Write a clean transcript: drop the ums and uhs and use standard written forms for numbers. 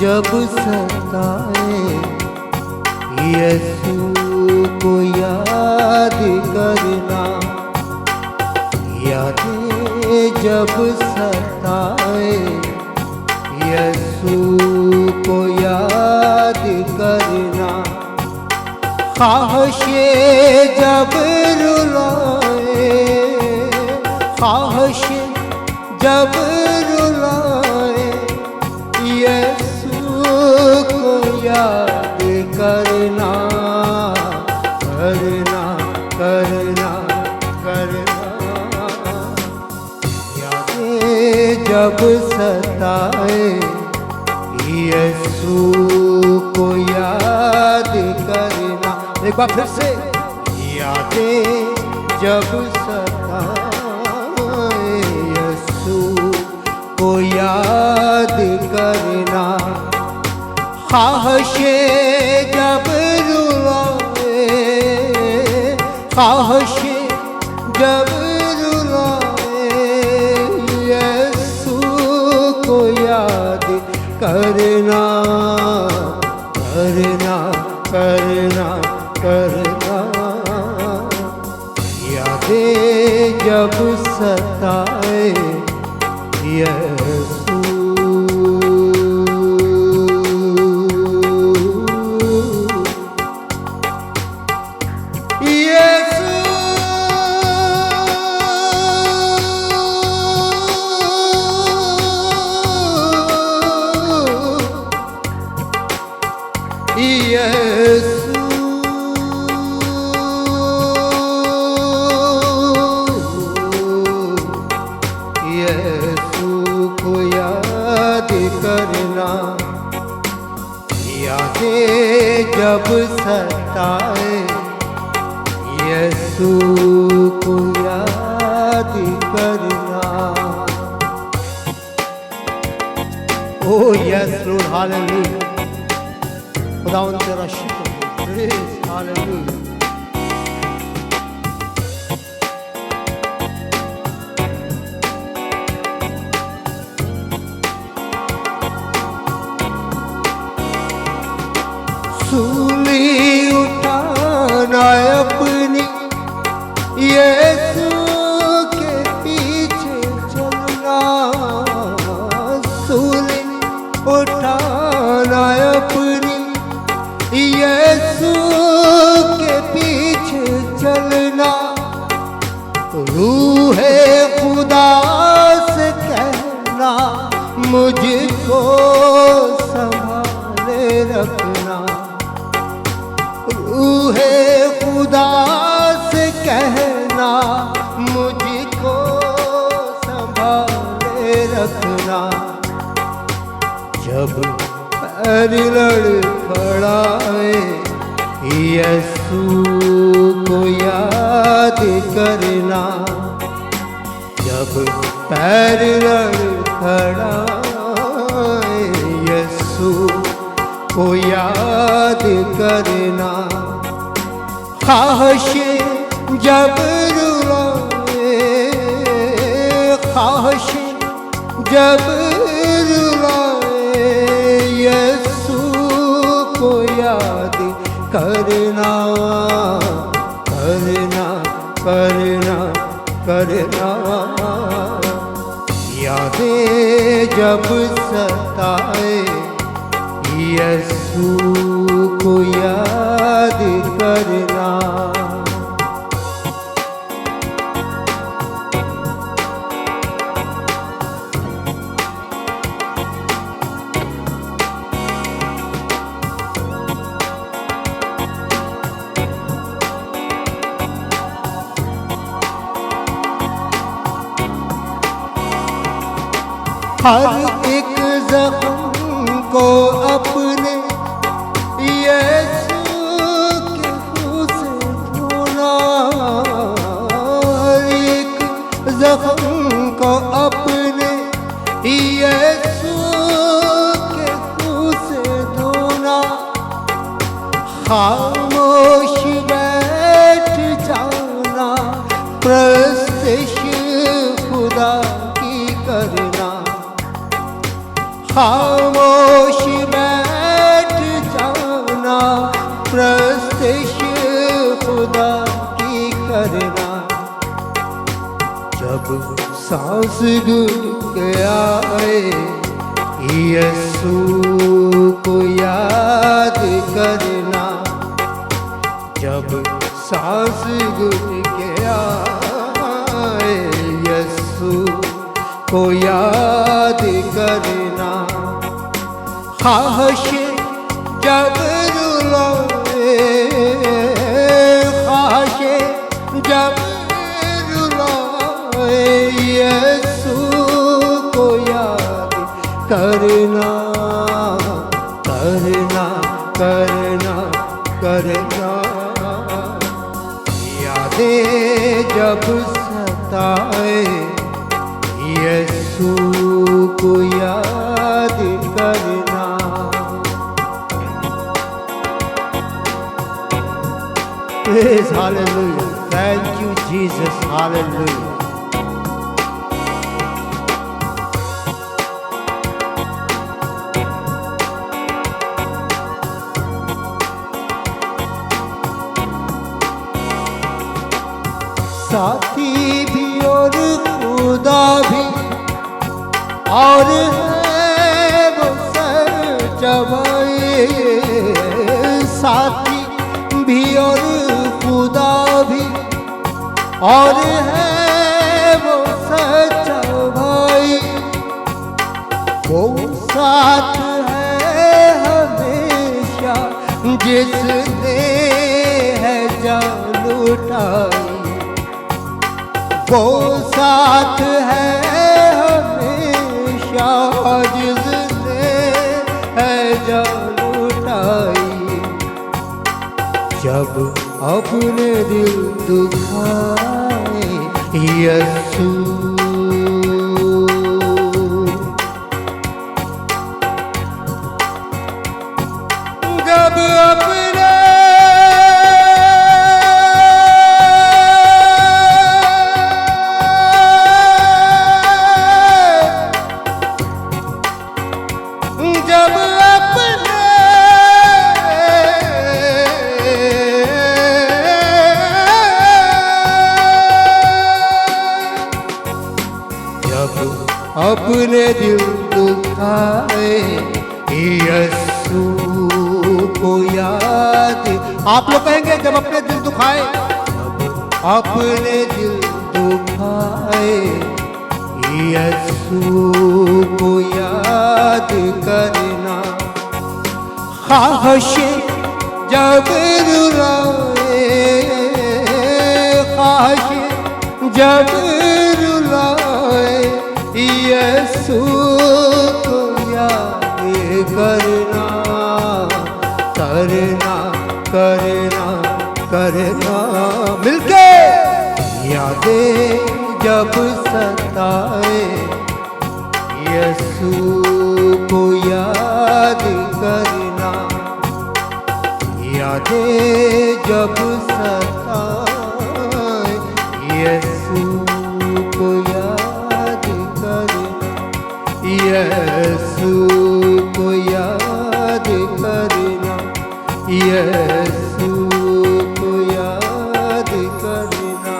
जब सताए यीशु को याद करना, यादें जब सताए यीशु को याद करना, ख्वाहिशे जब रुलाए, ख्वाहिशे जब रुलाए यीशु को याद करना, करना करना करना, यादें जब सताए यीशु को याद करना। एक बार फिर से, यादें जब सताए यीशु को याद करना, ख्वाहिशे जब रुलाए, ख्वाहिशे जब रुलाए यीशु को याद करना, करना करना करना, यादें जब सताए यीशु। यीशु को याद करना, यादें जब सताए यीशु को याद करना। Oh yes Lord, hallelujah, खुदावंद तेरा शुक्र, praise, hallelujah। सूली उठाना अपनी यीशु के पीछे चलना, सूली उठाना अपनी यीशु के पीछे चलना, रूहे खुदा से कहना मुझको संभाले रखना, रूहे खुदा से कहना मुझको संभाले रखना, जब पैर लड़खड़ाए यीशु को याद करना, जब पैर लड़खड़ाए यीशु को याद करना, ख्वाहिशे जब रुलाए, ख्वाहिशे जब रुलाए यीशु को याद करना, करना करना करना, यादें जब सताए यीशु को याद करना। हर एक जख्म को अपने यीशु के खून से धोना, हर एक जख्म को अपने यीशु के खून से धोना, खामोश बैठ जाना प्रस्तश खुदा की करना, खामोश गर्दिश खुदा की करना, जब सांस घुट के आए यीशु को याद करना, जब सांस घुट के आए यीशु को याद करना। ख्वाहिश जब रुलाए, ख्वाहिश जब रुलाए यीशु को याद करना, करना करना करना। यादें जब सताए यीशु को याद करना। Praise hallelujah. Thank you Jesus. Hallelujah. साथी भी और खुदा भी और है वो सच्चा भाई, साथी भी और खुदा भी और है वो सच्चा भाई, वो साथ है हमेशा जिसने है जान उठाई, वो साथ है हमेशा जिसने है जान उठाई। जब अपने दिल दुखाए यीशु, जब अपने जब अपने अपने दिल दुखाए यीशु को याद। आप लोग कहेंगे जब अपने दिल दुखाए, अपने दिल दुखाए यीशु को याद करना। ख्वाहिश जब रुलाए, ख्वाहिश जब रुलाए यीशु को याद करना, करना करना करना। मिलके यादें जब सताए यीशु को याद करना, यादें जब सताए यीशु को याद करना, यीशु को याद करना, यीशु को याद करना।